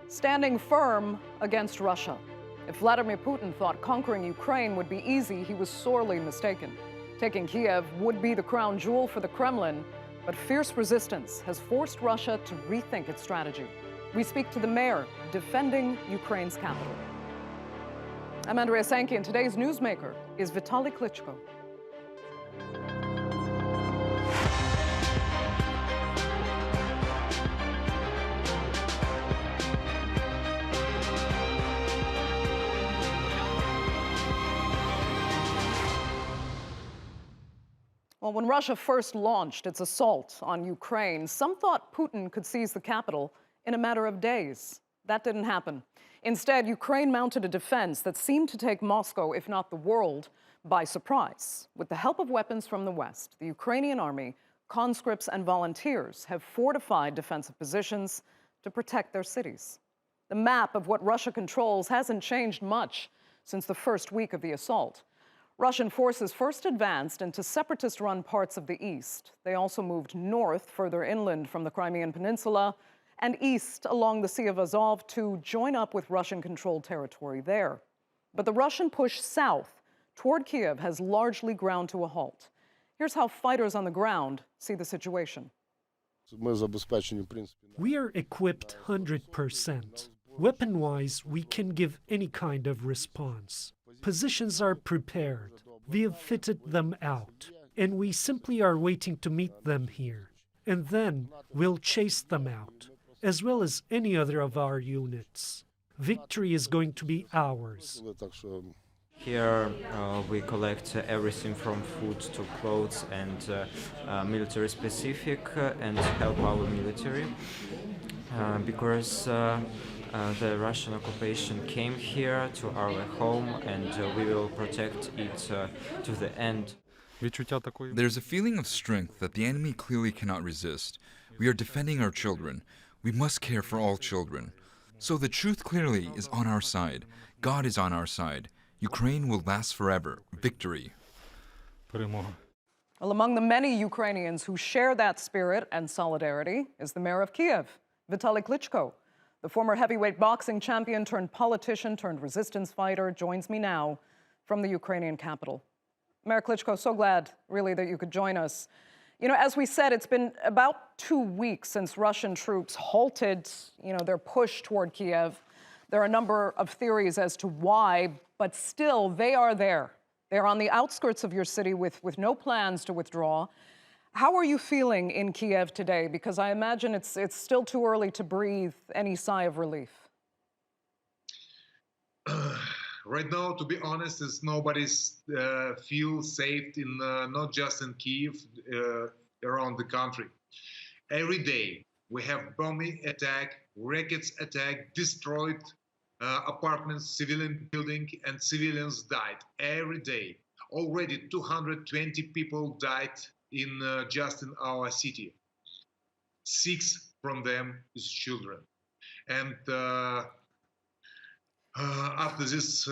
standing firm against Russia. If Vladimir Putin thought conquering Ukraine would be easy, he was sorely mistaken. Taking Kiev would be the crown jewel for the Kremlin, but fierce resistance has forced Russia to rethink its strategy. We speak to the mayor defending Ukraine's capital. I'm Andrea Sankey, and today's newsmaker is Vitali Klitschko. Well, when Russia first launched its assault on Ukraine, some thought Putin could seize the capital in a matter of days. That didn't happen. Instead, Ukraine mounted a defense that seemed to take Moscow, if not the world, by surprise. With the help of weapons from the West, the Ukrainian army, conscripts, and volunteers have fortified defensive positions to protect their cities. The map of what Russia controls hasn't changed much since the first week of the assault. Russian forces first advanced into separatist-run parts of the east. They also moved north, further inland from the Crimean Peninsula, and east along the Sea of Azov to join up with Russian-controlled territory there. But the Russian push south toward Kiev has largely ground to a halt. Here's how fighters on the ground see the situation. We are equipped 100%. Weapon-wise, we can give any kind of response. Positions are prepared. We have fitted them out, and we simply are waiting to meet them here. And then we'll chase them out, as well as any other of our units. Victory is going to be ours. Here we collect everything from food to clothes and military specific and help our military because the Russian occupation came here to our home and we will protect it to the end. There's a feeling of strength that the enemy clearly cannot resist. We are defending our children. We must care for all children. So the truth clearly is on our side. God is on our side. Ukraine will last forever. Victory. Well, among the many Ukrainians who share that spirit and solidarity is the mayor of Kiev, Vitali Klitschko. The former heavyweight boxing champion turned politician turned resistance fighter joins me now from the Ukrainian capital. Mayor Klitschko, so glad, really, that you could join us. You know, as we said, it's been about 2 weeks since Russian troops halted, their push toward Kiev. There are a number of theories as to why, but still, they are there. They're on the outskirts of your city with no plans to withdraw. How are you feeling in Kiev today? Because I imagine it's still too early to breathe any sigh of relief. Right now, to be honest, is nobody's feels safe in not just in Kiev, around the country. Every day we have bombing attack, rockets attack, destroyed apartments, civilian building, and civilians died every day. Already 220 people died in just in our city. 6 from them is children. And after this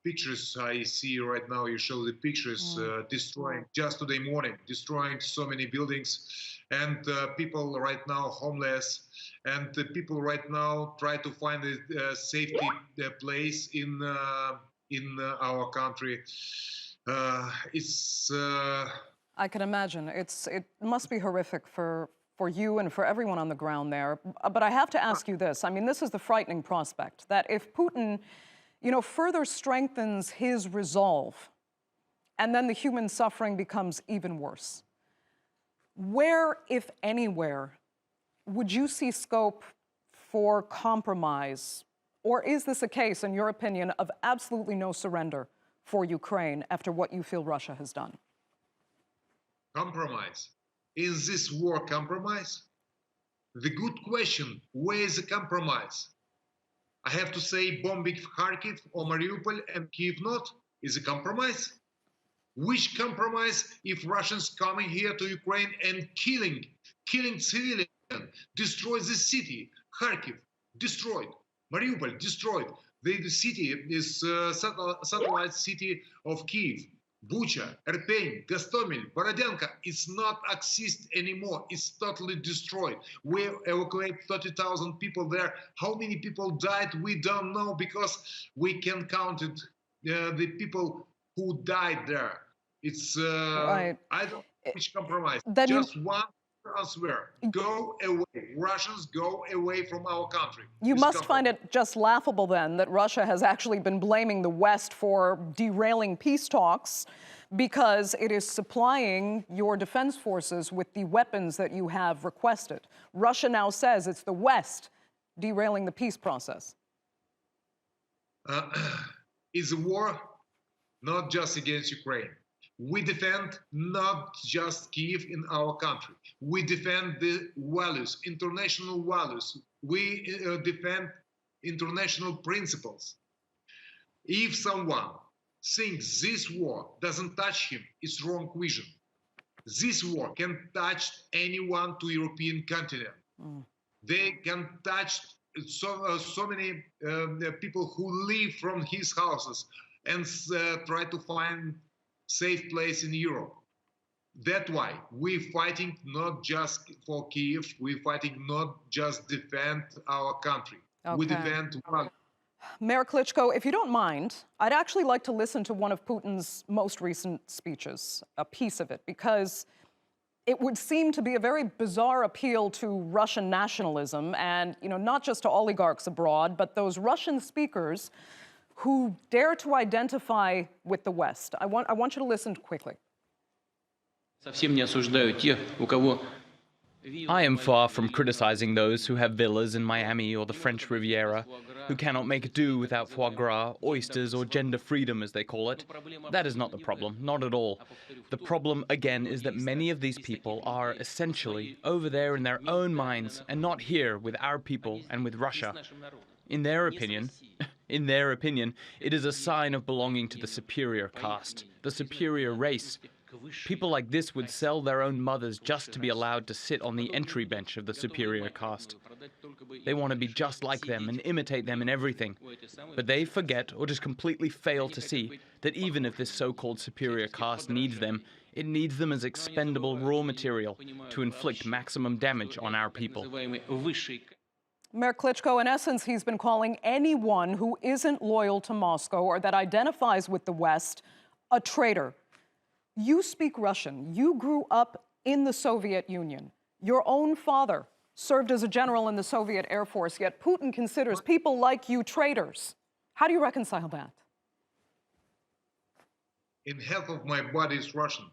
pictures I see right now, you show the pictures destroying just today morning, destroying so many buildings, and people right now homeless, and people right now try to find a safety place in our country. I can imagine. It must be horrific for you and for everyone on the ground there. But I have to ask you this. I mean, this is the frightening prospect that if Putin, further strengthens his resolve, and then the human suffering becomes even worse, where, if anywhere, would you see scope for compromise? Or is this a case, in your opinion, of absolutely no surrender for Ukraine after what you feel Russia has done? Compromise. Is this war compromise? The good question, where is the compromise? I have to say bombing Kharkiv or Mariupol and Kiev not is a compromise? Which compromise if Russians coming here to Ukraine and killing civilians, destroy the city, Kharkiv, destroyed, Mariupol, destroyed. The city is satellite city of Kiev. Bucha, Irpin, Gostomel, Borodenka, it's not exist anymore. It's totally destroyed. We evacuate 30,000 people there. How many people died? We don't know because we can count it, the people who died there. It's, Right. I don't know which compromise. Then Just one answer. Go away. Russians, go away from our country. You This must find compromise. it just laughable then that Russia has actually been blaming the West for derailing peace talks because it is supplying your defense forces with the weapons that you have requested. Russia now says it's the West derailing the peace process. It's a war not just against Ukraine. We defend not just Kiev in our country. We defend the values, international values. We defend international principles. If someone thinks this war doesn't touch him, it's wrong vision. This war can touch anyone to European continent. They can touch so many people who live from his houses and try to find safe place in Europe. That's why we're fighting not just for Kiev, we're fighting not just defend our country. We Okay. defend one. Mayor Klitschko, if you don't mind, I'd actually like to listen to one of Putin's most recent speeches, a piece of it, because it would seem to be a very bizarre appeal to Russian nationalism and, not just to oligarchs abroad, but those Russian speakers who dare to identify with the West. I want you to listen quickly. Совсем не осуждаю тех, у кого I am far from criticizing those who have villas in Miami or the French Riviera, who cannot make do without foie gras, oysters, or gender freedom, as they call it. That is not the problem, not at all. The problem, again, is that many of these people are essentially over there in their own minds and not here with our people and with Russia. In their opinion, it is a sign of belonging to the superior caste, the superior race. People like this would sell their own mothers just to be allowed to sit on the entry bench of the superior caste. They want to be just like them and imitate them in everything. But they forget or just completely fail to see that even if this so-called superior caste needs them, it needs them as expendable raw material to inflict maximum damage on our people. Mayor Klitschko, in essence, he's been calling anyone who isn't loyal to Moscow or that identifies with the West a traitor. You speak Russian. You grew up in the Soviet Union. Your own father served as a general in the Soviet Air Force, yet Putin considers people like you traitors. How do you reconcile that? In half of my body is Russian.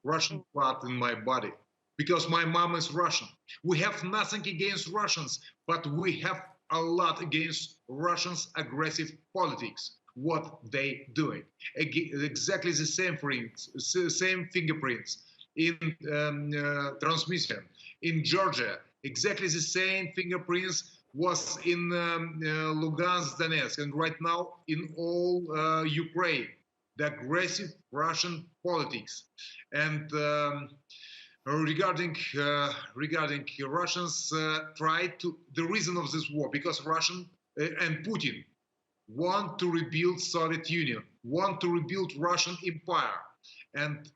Russian part in my body. Because my mom is Russian. We have nothing against Russians, but we have a lot against Russians' aggressive politics. What they doing? Exactly the same fingerprints in Transmission, in Georgia. Exactly the same fingerprints was in Lugansk, Donetsk, and right now in all Ukraine. The aggressive Russian politics. And regarding Russians, the reason of this war, because Russian and Putin want to rebuild Soviet Union, want to rebuild Russian Empire. And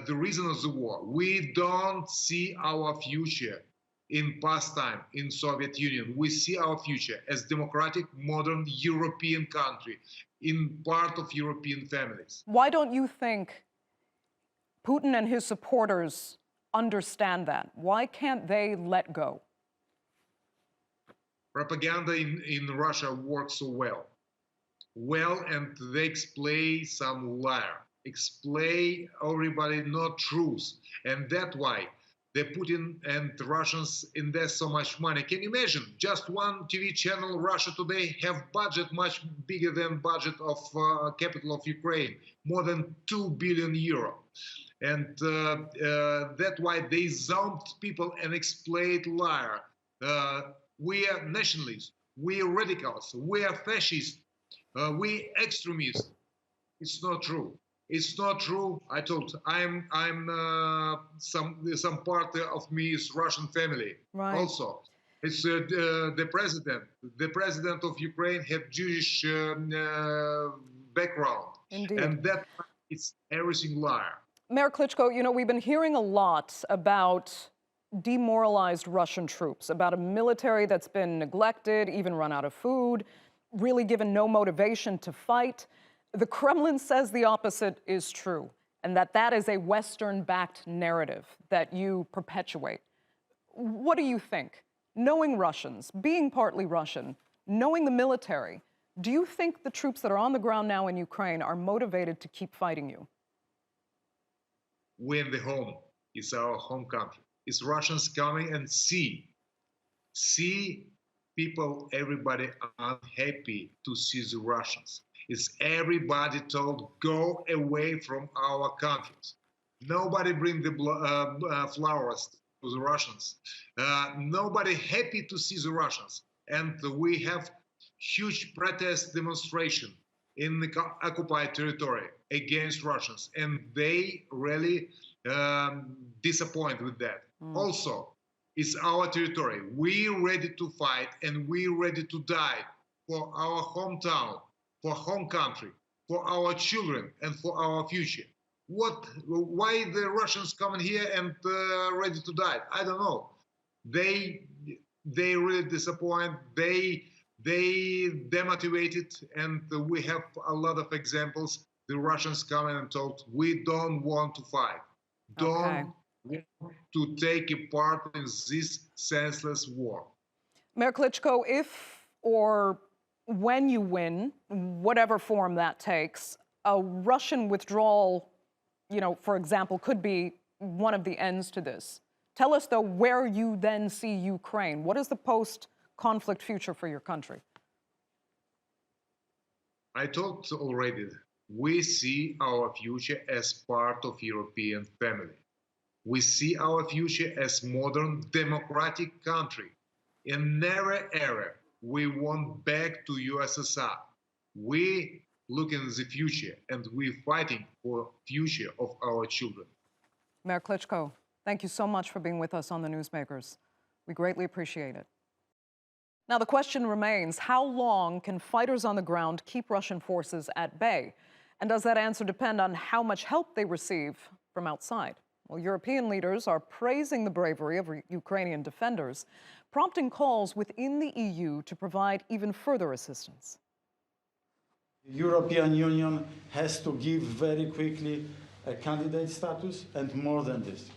the reason of the war, we don't see our future in past time in Soviet Union. We see our future as democratic, modern European country, in part of European families. Why don't you think Putin and his supporters understand that? Why can't they let go? Propaganda in Russia works so well, and they explain some liar, explain everybody not truth, and that's why the Putin and the Russians invest so much money. Can you imagine? Just one TV channel, Russia Today, have budget much bigger than budget of capital of Ukraine, more than 2 billion euro. And that's why they zombed people and explained liar. We are nationalists, we are radicals, we are fascists, we extremists. It's not true. It's not true. I told I'm some part of me is Russian family. Right. Also. It's the president of Ukraine have Jewish background. Indeed. And that It's everything liar. Mayor Klitschko, you know, we've been hearing a lot about demoralized Russian troops, about a military that's been neglected, even run out of food, really given no motivation to fight. The Kremlin says the opposite is true, and that is a Western-backed narrative that you perpetuate. What do you think? Knowing Russians, being partly Russian, knowing the military, do you think the troops that are on the ground now in Ukraine are motivated to keep fighting you? We're in the home. It's our home country. It's Russians coming and see people, everybody unhappy to see the Russians. It's everybody told, go away from our countries. Nobody bring the flowers to the Russians. Nobody happy to see the Russians. And we have huge protest demonstration in the occupied territory against Russians. And they really disappointed with that. Also, it's our territory. We're ready to fight and we're ready to die for our hometown, for home country, for our children and for our future. Why the Russians coming here and ready to die? I don't know. They really disappoint. They demotivated, and we have a lot of examples. The Russians coming and told, we don't want to fight. Don't want to take a part in this senseless war. Mayor Klitschko, if or when you win, whatever form that takes, a Russian withdrawal, you know, for example, could be one of the ends to this. Tell us, though, where you then see Ukraine. What is the post-conflict future for your country? I told already, we see our future as part of European family. We see our future as modern democratic country. In never era, we want back to USSR. We look in the future and we're fighting for future of our children. Mayor Klitschko, thank you so much for being with us on the Newsmakers. We greatly appreciate it. Now, the question remains, how long can fighters on the ground keep Russian forces at bay? And does that answer depend on how much help they receive from outside? Well, European leaders are praising the bravery of Ukrainian defenders, prompting calls within the EU to provide even further assistance. The European Union has to give very quickly a candidate status, and more than this,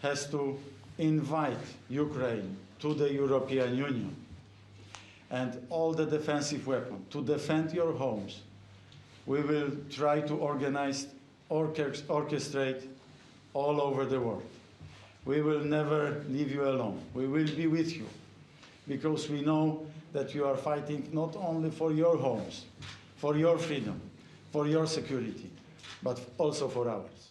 has to invite Ukraine to the European Union and all the defensive weapons to defend your homes. We will try to organize, orchestrate all over the world. We will never leave you alone. We will be with you because we know that you are fighting not only for your homes, for your freedom, for your security, but also for ours.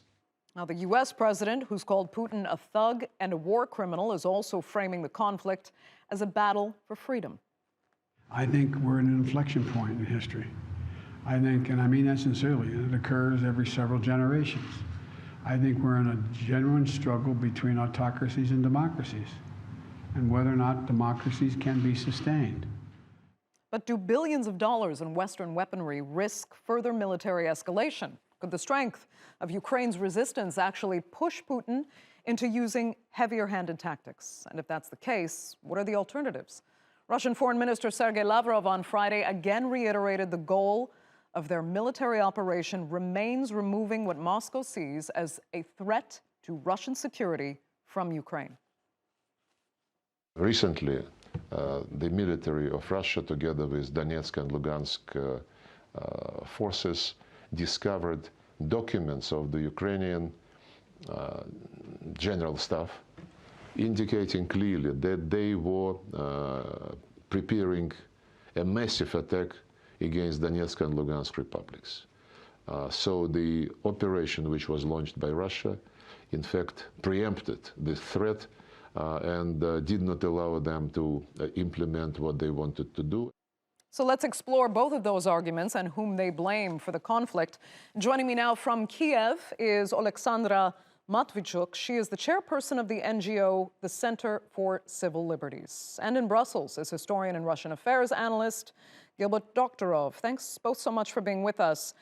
Now, the U.S. president, who's called Putin a thug and a war criminal, is also framing the conflict as a battle for freedom. I think we're at an inflection point in history. I think, and I mean that sincerely, and it occurs every several generations. I think we're in a genuine struggle between autocracies and democracies, and whether or not democracies can be sustained. But do billions of dollars in Western weaponry risk further military escalation? Could the strength of Ukraine's resistance actually push Putin into using heavier-handed tactics? And if that's the case, what are the alternatives? Russian Foreign Minister Sergei Lavrov on Friday again reiterated the goal of their military operation remains removing what Moscow sees as a threat to Russian security from Ukraine. Recently, the military of Russia, together with Donetsk and Lugansk forces, discovered documents of the Ukrainian general staff indicating clearly that they were preparing a massive attack against Donetsk and Lugansk republics. So the operation which was launched by Russia, in fact, preempted this threat and did not allow them to implement what they wanted to do. So let's explore both of those arguments and whom they blame for the conflict. Joining me now from Kiev is Oleksandra Matveechuk. She is the chairperson of the NGO, the Center for Civil Liberties. And in Brussels is historian and Russian affairs analyst Gilbert Doctorow. Thanks both so much for being with us.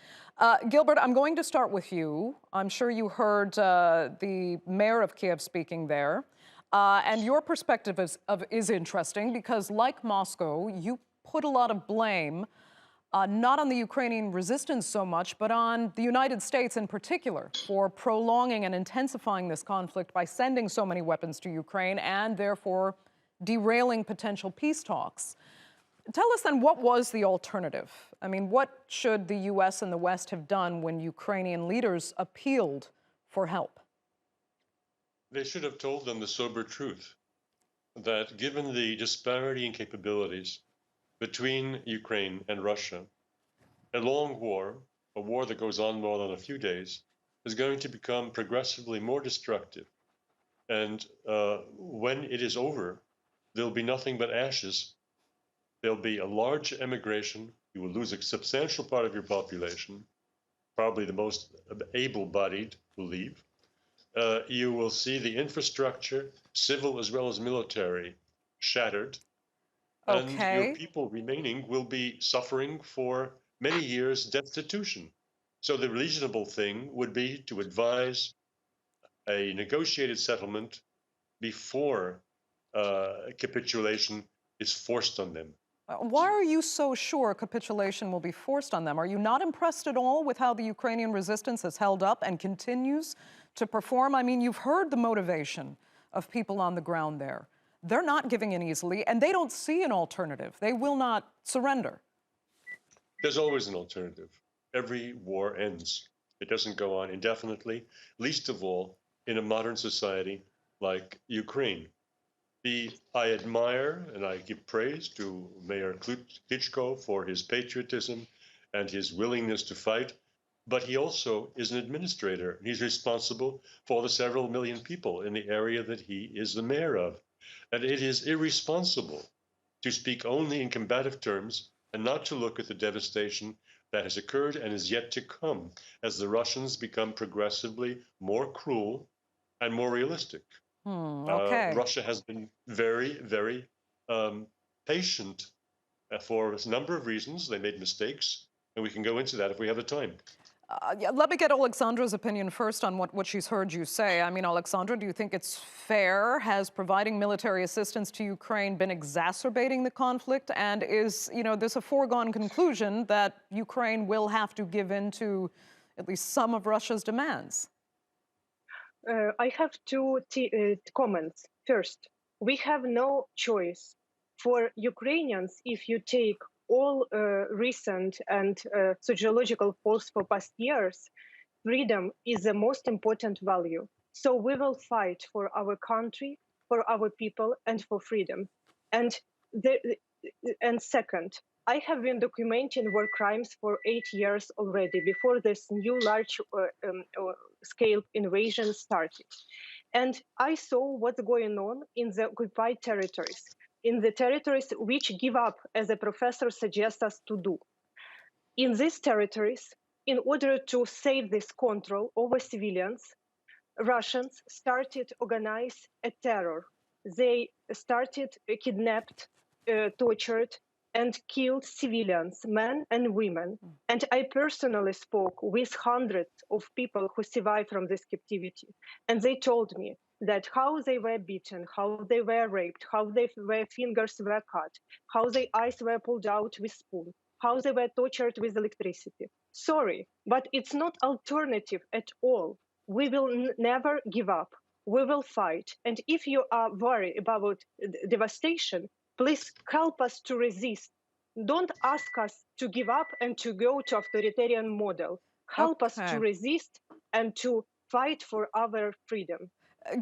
Gilbert, I'm going to start with you. I'm sure you heard the mayor of Kiev speaking there. And your perspective is interesting because, like Moscow, you put a lot of blame not on the Ukrainian resistance so much, but on the United States in particular for prolonging and intensifying this conflict by sending so many weapons to Ukraine and therefore derailing potential peace talks. Tell us then, what was the alternative? I mean, what should the U.S. and the West have done when Ukrainian leaders appealed for help? They should have told them the sober truth, that given the disparity in capabilities between Ukraine and Russia, a long war, a war that goes on more than a few days, is going to become progressively more destructive. And when it is over, there'll be nothing but ashes. There'll be a large emigration. You will lose a substantial part of your population. Probably the most able-bodied will leave. You will see the infrastructure, civil as well as military, shattered. And your people remaining will be suffering for many years destitution. So the reasonable thing would be to advise a negotiated settlement before capitulation is forced on them. Why are you so sure capitulation will be forced on them? Are you not impressed at all with how the Ukrainian resistance has held up and continues to perform? I mean, you've heard the motivation of people on the ground there. They're not giving in easily, and they don't see an alternative. They will not surrender. There's always an alternative. Every war ends. It doesn't go on indefinitely, least of all in a modern society like Ukraine. I admire and I give praise to Mayor Klitschko for his patriotism and his willingness to fight, but he also is an administrator. He's responsible for the several million people in the area that he is the mayor of. And it is irresponsible to speak only in combative terms and not to look at the devastation that has occurred and is yet to come as the Russians become progressively more cruel and more realistic. Russia has been very, very patient for a number of reasons. They made mistakes, and we can go into that if we have the time. Let me get Oleksandra's opinion first on what she's heard you say. I mean, Oleksandra, do you think it's fair? Has providing military assistance to Ukraine been exacerbating the conflict? And is, this a foregone conclusion that Ukraine will have to give in to at least some of Russia's demands? I have two comments. First, we have no choice. For Ukrainians, if you take all recent and sociological polls for past years, freedom is the most important value. So we will fight for our country, for our people, and for freedom. And second, I have been documenting war crimes for 8 years already, before this new large-scale invasion started. And I saw what's going on in the occupied territories, in the territories which give up, as the professor suggests us to do. In these territories, in order to save this control over civilians, Russians started organize a terror. They started kidnapped, tortured, and killed civilians, men and women. And I personally spoke with hundreds of people who survived from this captivity. And they told me that how they were beaten, how they were raped, how their fingers were cut, how their eyes were pulled out with spoon, how they were tortured with electricity. Sorry, but it's not alternative at all. We will never give up. We will fight. And if you are worried about devastation, please help us to resist. Don't ask us to give up and to go to authoritarian model. Help us to resist and to fight for our freedom.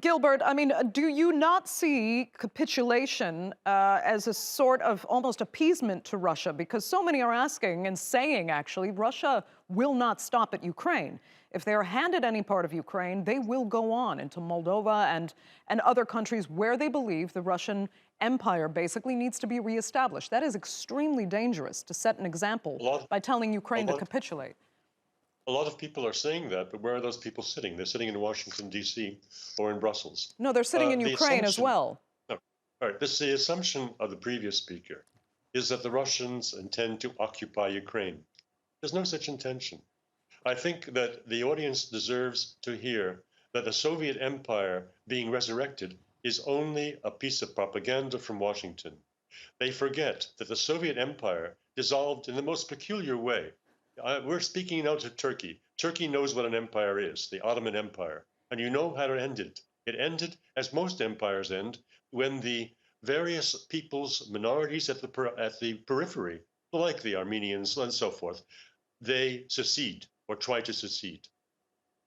Gilbert, I mean, do you not see capitulation as a sort of almost appeasement to Russia? Because so many are asking and saying, actually, Russia will not stop at Ukraine. If they are handed any part of Ukraine, they will go on into Moldova and other countries where they believe the Russian empire basically needs to be reestablished. That is extremely dangerous to set an example by telling Ukraine to capitulate. A lot of people are saying that, but where are those people sitting? They're sitting in Washington, D.C. or in Brussels. No, they're sitting in Ukraine as well. No, all right, the assumption of the previous speaker is that the Russians intend to occupy Ukraine. There's no such intention. I think that the audience deserves to hear that the Soviet Empire being resurrected is only a piece of propaganda from Washington. They forget that the Soviet Empire dissolved in the most peculiar way. We're speaking now to Turkey. Turkey knows what an empire is, the Ottoman Empire, and you know how it ended. It ended as most empires end, when the various peoples, minorities at the periphery, like the Armenians and so forth, they secede or try to secede.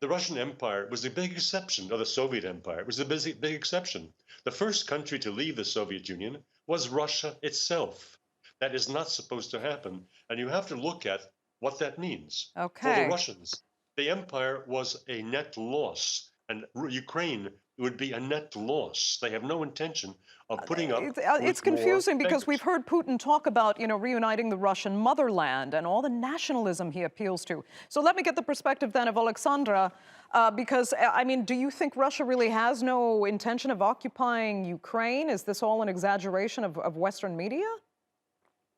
The Russian Empire was the big exception of the Soviet Empire. It was the big exception. The first country to leave the Soviet Union was Russia itself. That is not supposed to happen, and you have to look at what that means. Okay. For the Russians, the empire was a net loss, and Ukraine would be a net loss. They have no intention of putting up It's confusing because we've heard Putin talk about, reuniting the Russian motherland and all the nationalism he appeals to. So let me get the perspective then of Oleksandra, because, do you think Russia really has no intention of occupying Ukraine? Is this all an exaggeration of Western media?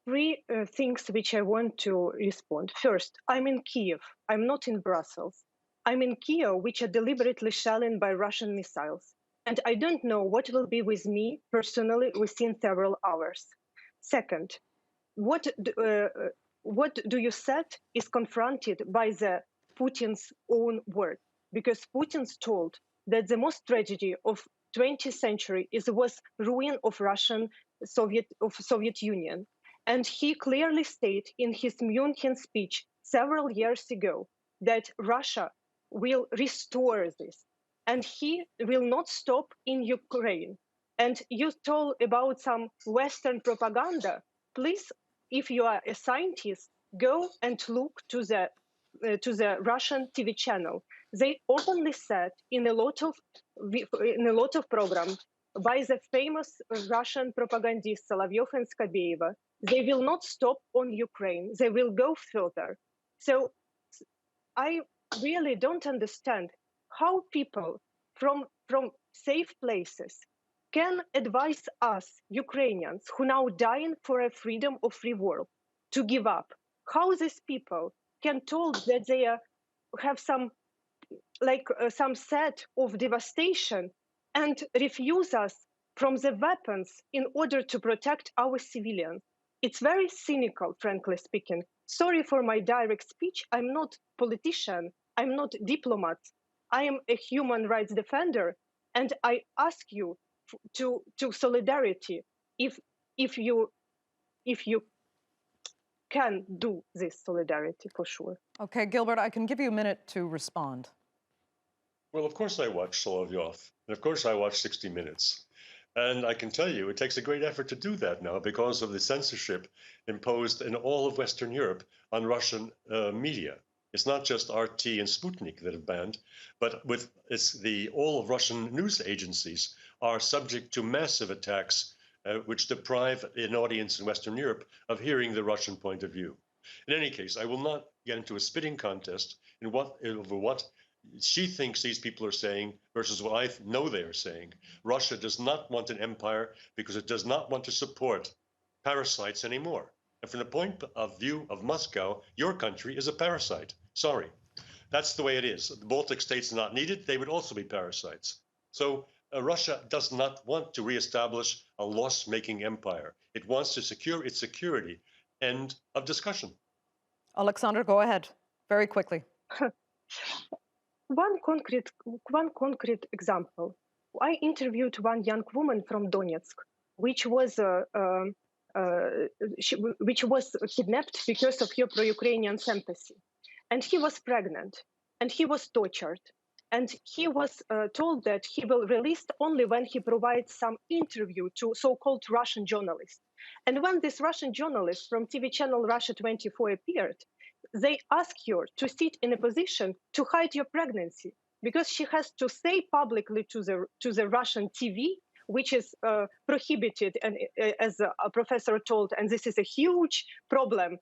Three things which I want to respond. First, I'm in Kiev. I'm not in Brussels. I'm in Kiev, which are deliberately shelling by Russian missiles. And I don't know what will be with me personally within several hours. Second, what do you said is confronted by the Putin's own word, because Putin's told that the most tragedy of 20th century was ruin of Soviet Union. And he clearly stated in his München speech several years ago that Russia will restore this, and he will not stop in Ukraine. And you told about some Western propaganda. Please, if you are a scientist, go and look to the Russian TV channel. They openly said in a lot of programs by the famous Russian propagandists Solovyov and Skabeyeva, they will not stop on Ukraine. They will go further. So I really don't understand how people from safe places can advise us, Ukrainians, who now dying for a freedom of free world, to give up. How these people can told that they have some set of devastation and refuse us from the weapons in order to protect our civilians. It's very cynical, frankly speaking. Sorry for my direct speech. I'm not politician. I'm not diplomat. I am a human rights defender, and I ask you to solidarity if you can do this solidarity for sure. Okay, Gilbert, I can give you a minute to respond. Well, of course I watch Solovyov, and of course I watch 60 Minutes. And I can tell you, it takes a great effort to do that now because of the censorship imposed in all of Western Europe on Russian media. It's not just RT and Sputnik that have banned, but all of Russian news agencies are subject to massive attacks, which deprive an audience in Western Europe of hearing the Russian point of view. In any case, I will not get into a spitting contest over what she thinks these people are saying versus what I know they are saying. Russia does not want an empire because it does not want to support parasites anymore. And from the point of view of Moscow, your country is a parasite. Sorry. That's the way it is. The Baltic states are not needed. They would also be parasites. So Russia does not want to reestablish a loss-making empire. It wants to secure its security. End of discussion. Oleksandra, go ahead, very quickly. One concrete example. I interviewed one young woman from Donetsk, which was kidnapped because of her pro-Ukrainian sympathy, and he was pregnant, and he was tortured, and he was told that he will release only when he provides some interview to so-called Russian journalists. And when this Russian journalist from TV channel Russia 24 appeared, they asked her to sit in a position to hide your pregnancy, because she has to say publicly to the Russian TV, which is prohibited, and as a professor told, and this is a huge problem.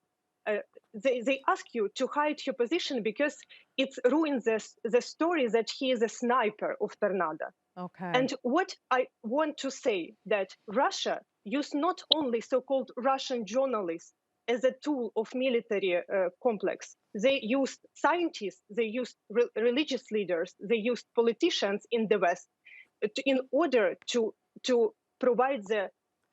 they ask you to hide your position because it ruins the story that he is a sniper of Tornado. Okay. And what I want to say that Russia used not only so-called Russian journalists as a tool of military complex. They used scientists, they used religious leaders, they used politicians in the West in order to provide the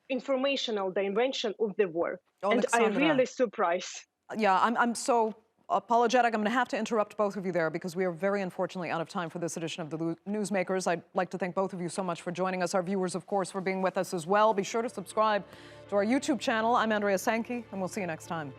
informational dimension of the war. And I'm really surprised. Yeah, I'm so apologetic. I'm going to have to interrupt both of you there because we are very unfortunately out of time for this edition of the Newsmakers. I'd like to thank both of you so much for joining us. Our viewers, of course, for being with us as well. Be sure to subscribe to our YouTube channel. I'm Andrea Sankey, and we'll see you next time.